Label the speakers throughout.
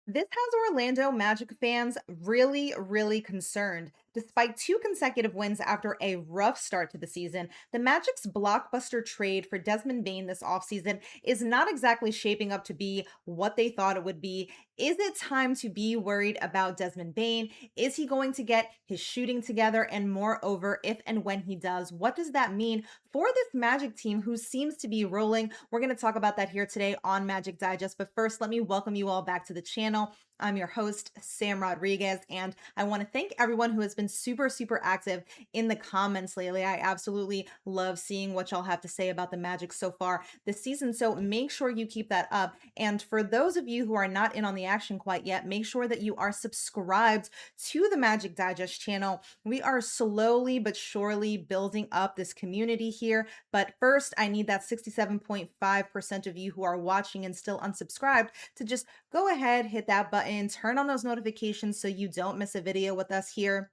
Speaker 1: This has Orlando Magic fans really, really concerned. Despite two consecutive wins after a rough start to the season, the Magic's blockbuster trade for Desmond Bane this offseason is not exactly shaping up to be what they thought it would be. Is it time to be worried about Desmond Bane? Is he going to get his shooting together? And moreover, if and when he does, what does that mean for this Magic team who seems to be rolling? We're going to talk about that here today on Magic Digest. But first, let me welcome you all back to the channel. I'm your host, Sam Rodriguez, and I want to thank everyone who has been super, super active in the comments lately. I absolutely love seeing what y'all have to say about the Magic so far this season. So make sure you keep that up. And for those of you who are not in on the action quite yet, make sure that you are subscribed to the Magic Digest channel. We are slowly but surely building up this community here. But first, I need that 67.5% of you who are watching and still unsubscribed to just go ahead, hit that button, turn on those notifications so you don't miss a video with us here.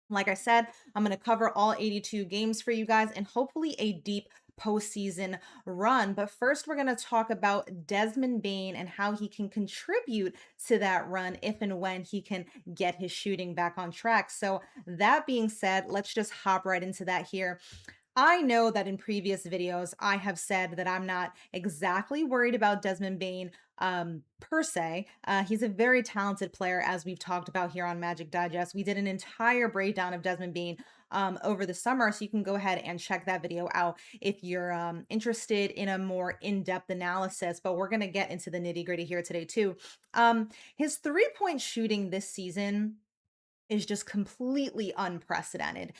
Speaker 1: Like I said, I'm going to cover all 82 games for you guys and hopefully a deep postseason run. But first, we're going to talk about Desmond Bane and how he can contribute to that run if and when he can get his shooting back on track. So, that being said, let's just hop right into that here. I know that in previous videos, I have said that I'm not exactly worried about Desmond Bane per se. He's a very talented player, as we've talked about here on Magic Digest. We did an entire breakdown of Desmond Bane over the summer, so you can go ahead and check that video out if you're interested in a more in-depth analysis. But we're going to get into the nitty-gritty here today, too. His three-point shooting this season is just completely unprecedented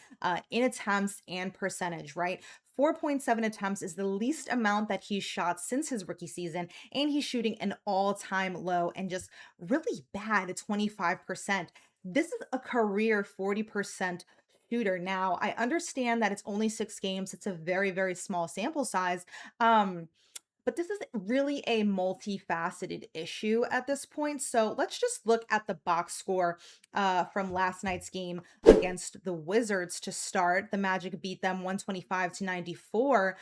Speaker 1: in attempts and percentage, right? 4.7 attempts is the least amount that he's shot since his rookie season, and he's shooting an all time low and just really bad at 25%. This is a career 40% shooter. Now, I understand that it's only 6 games, it's a very, very small sample size. But this is really a multifaceted issue at this point. So let's just look at the box score from last night's game against the Wizards to start. The Magic beat them 125-94.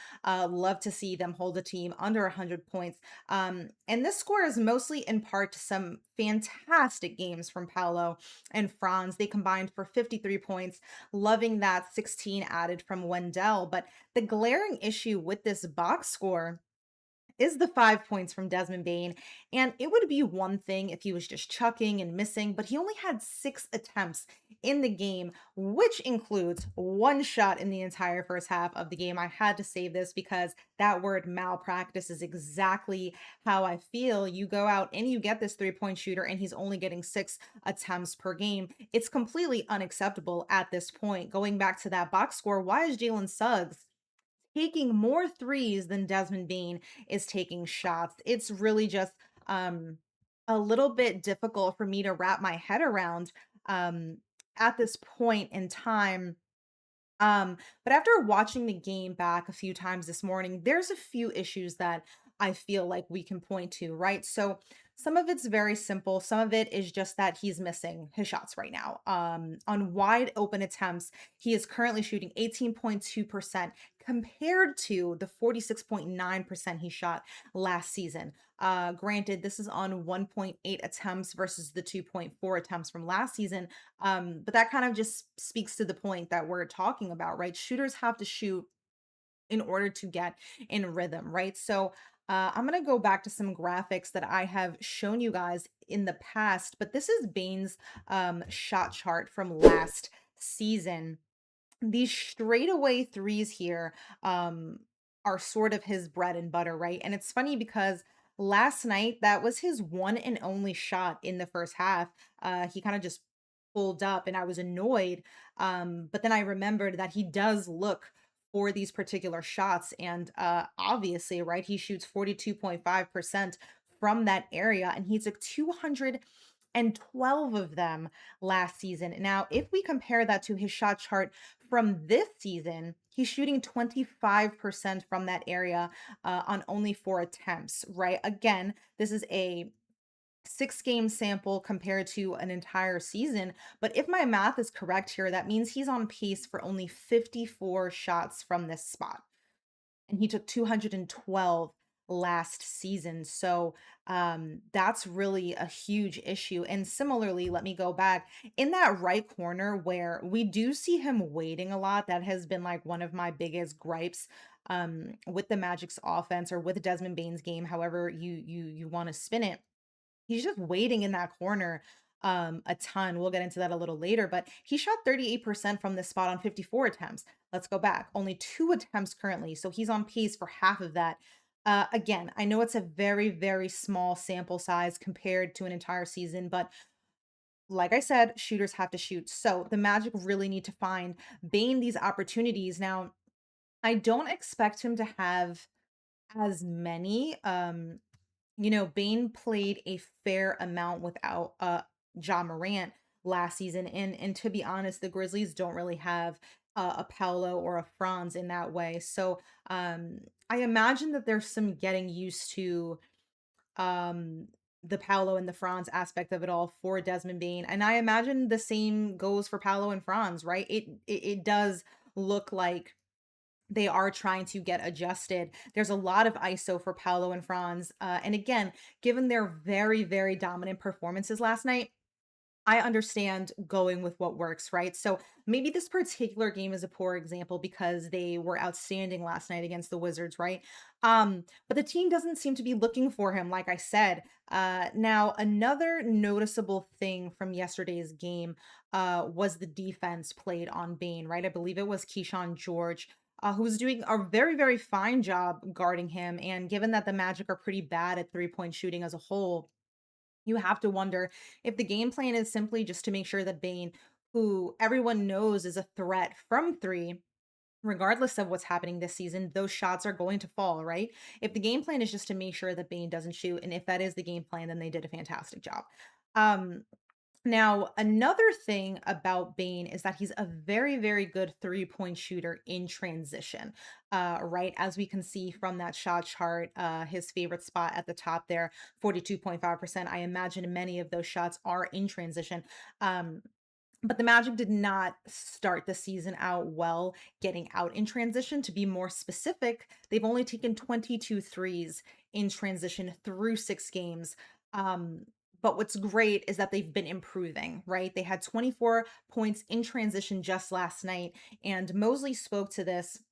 Speaker 1: Love to see them hold a team under 100 points. And this score is mostly in part to some fantastic games from Paolo and Franz. They combined for 53 points, loving that 16 added from Wendell. But the glaring issue with this box score is the 5 points from Desmond Bane. And it would be one thing if he was just chucking and missing, but he only had 6 attempts in the game, which includes one shot in the entire first half of the game. I had to save this because that word malpractice is exactly how I feel. You go out and you get this 3 point shooter, and he's only getting 6 attempts per game. It's completely unacceptable at this point. Going back to that box score, why is Jalen Suggs taking more threes than Desmond Bane is taking shots? It's really just a little bit difficult for me to wrap my head around um at this point in time. But after watching the game back a few times this morning, there's a few issues that I feel like we can point to, right? So some of it's very simple. Some of it is just that he's missing his shots right now. On wide open attempts, he is currently shooting 18.2% compared to the 46.9% he shot last season. Granted, this is on 1.8 attempts versus the 2.4 attempts from last season. But that kind of just speaks to the point that we're talking about, right? Shooters have to shoot in order to get in rhythm, right? So I'm going to go back to some graphics that I have shown you guys in the past, but this is Bane's shot chart from last season. These straightaway threes here are sort of his bread and butter, right? And it's funny because last night that was his one and only shot in the first half. He kind of just pulled up, and I was annoyed. But then I remembered that he does look for these particular shots, and obviously, right, he shoots 42.5% from that area, and he took 212 of them last season. Now, if we compare that to his shot chart from this season, he's shooting 25% from that area on only 4 attempts, right? Again, this is a 6 game sample compared to an entire season. But if my math is correct here, that means he's on pace for only 54 shots from this spot, and he took 212 last season. So that's really a huge issue. And similarly, let me go back in that right corner where we do see him waiting a lot. That has been like one of my biggest gripes with the Magic's offense or with Desmond Bane's game, however you want to spin it. He's just waiting in that corner a ton. We'll get into that a little later, but he shot 38% from this spot on 54 attempts. Let's go back. Only 2 attempts currently, so he's on pace for half of that. Again, I know it's a very, very small sample size compared to an entire season, but like I said, shooters have to shoot. So the Magic really need to find Bane these opportunities. Now, I don't expect him to have as many. Bane played a fair amount without Ja Morant last season. And to be honest, the Grizzlies don't really have a Paolo or a Franz in that way. So I imagine that there's some getting used to um the Paolo and the Franz aspect of it all for Desmond Bane. And I imagine the same goes for Paolo and Franz, right? It does look like they are trying to get adjusted. There's a lot of ISO for Paolo and Franz. And again, given their very, very dominant performances last night, I understand going with what works, right? So maybe this particular game is a poor example because they were outstanding last night against the Wizards, right? But the team doesn't seem to be looking for him, like I said. Now, another noticeable thing from yesterday's game was the defense played on Bane, right? I believe it was Keyshawn George. Who was doing a very, very fine job guarding him. And given that the Magic are pretty bad at 3-point shooting as a whole, you have to wonder if the game plan is simply just to make sure that Bane, who everyone knows is a threat from three, regardless of what's happening this season, those shots are going to fall, right? If the game plan is just to make sure that Bane doesn't shoot, and if that is the game plan, then they did a fantastic job. Um, Now, another thing about Bane is that he's a very, very good 3-point shooter in transition, right? As we can see from that shot chart, his favorite spot at the top there, 42.5%. I imagine many of those shots are in transition. Um, but the Magic did not start the season out well getting out in transition. To be more specific, they've only taken 22 threes in transition through 6 games. Um, but what's great is that they've been improving, right? They had 24 points in transition just last night. And Mosley spoke to this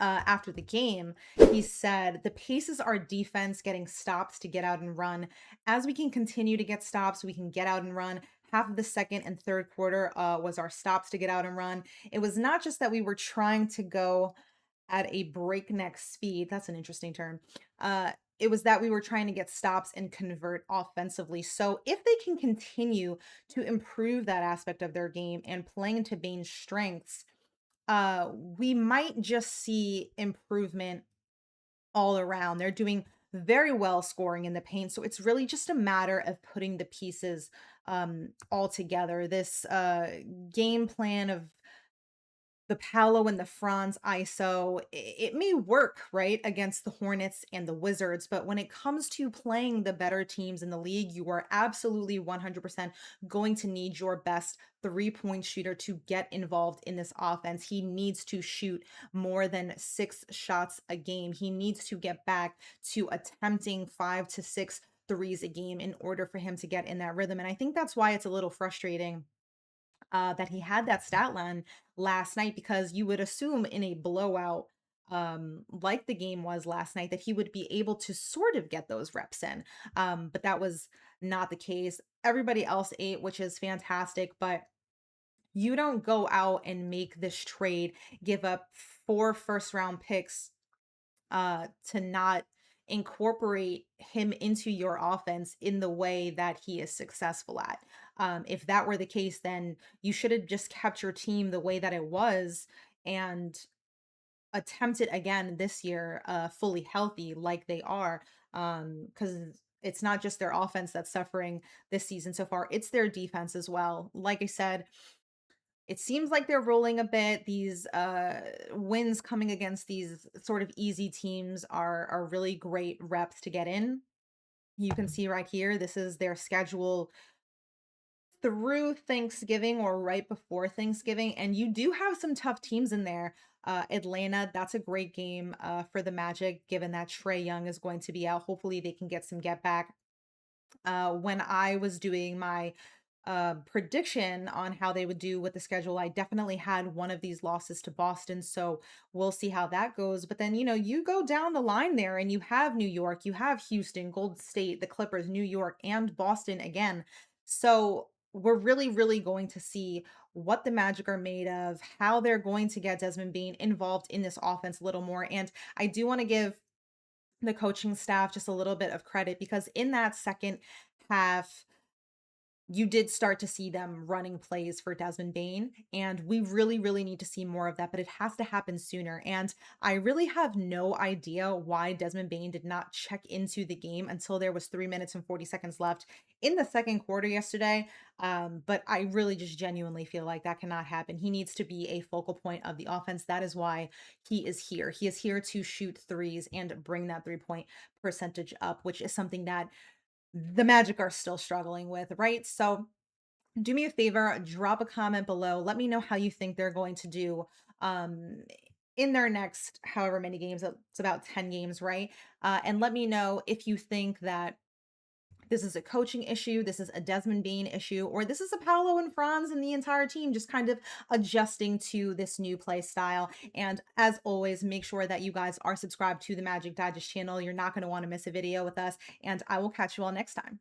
Speaker 1: after the game. He said, the pace is our defense getting stops to get out and run. As we can continue to get stops, we can get out and run. Half of the second and third quarter was our stops to get out and run. It was not just that we were trying to go at a breakneck speed. That's an interesting term. It was that we were trying to get stops and convert offensively. So if they can continue to improve that aspect of their game and playing to Bane's strengths, we might just see improvement all around. They're doing very well scoring in the paint. So it's really just a matter of putting the pieces all together. This game plan of the Paolo and the Franz ISO, it may work, right, against the Hornets and the Wizards, but when it comes to playing the better teams in the league, you are absolutely 100% going to need your best 3-point shooter to get involved in this offense. He needs to shoot more than 6 shots a game. He needs to get back to attempting 5 to 6 threes a game in order for him to get in that rhythm. And I think that's why it's a little frustrating that he had that stat line last night because you would assume in a blowout like the game was last night that he would be able to sort of get those reps in. But that was not the case. Everybody else ate, which is fantastic, but you don't go out and make this trade, give up 4 first round picks to not incorporate him into your offense in the way that he is successful at. If that were the case, then you should have just kept your team the way that it was and attempted again this year, fully healthy like they are. Because it's not just their offense that's suffering this season so far, it's their defense as well. Like I said, it seems like they're rolling a bit. These wins coming against these sort of easy teams are really great reps to get in. You can see right here, this is their schedule through Thanksgiving or right before Thanksgiving, and you do have some tough teams in there. Atlanta, that's a great game for the Magic, given that Trey Young is going to be out. Hopefully, they can get some get back. When I was doing my prediction on how they would do with the schedule, I definitely had one of these losses to Boston. So we'll see how that goes. But then, you go down the line there and you have New York, you have Houston, Golden State, the Clippers, New York, and Boston again. So we're really, really going to see what the Magic are made of, how they're going to get Desmond Bane involved in this offense a little more. And I do want to give the coaching staff just a little bit of credit because in that second half, you did start to see them running plays for Desmond Bane, and we really, really need to see more of that, but it has to happen sooner. And I really have no idea why Desmond Bane did not check into the game until there was 3 minutes and 40 seconds left in the second quarter yesterday. But I really just genuinely feel like that cannot happen. He needs to be a focal point of the offense. That is why he is here. He is here to shoot threes and bring that 3 point percentage up, which is something that the Magic are still struggling with, right? So do me a favor, drop a comment below. Let me know how you think they're going to do um in their next however many games. It's about 10 games, right? And let me know if you think that this is a coaching issue, this is a Desmond Bain issue, or this is a Paolo and Franz and the entire team just kind of adjusting to this new play style. And as always, make sure that you guys are subscribed to the Magic Digest channel. You're not going to want to miss a video with us, and I will catch you all next time.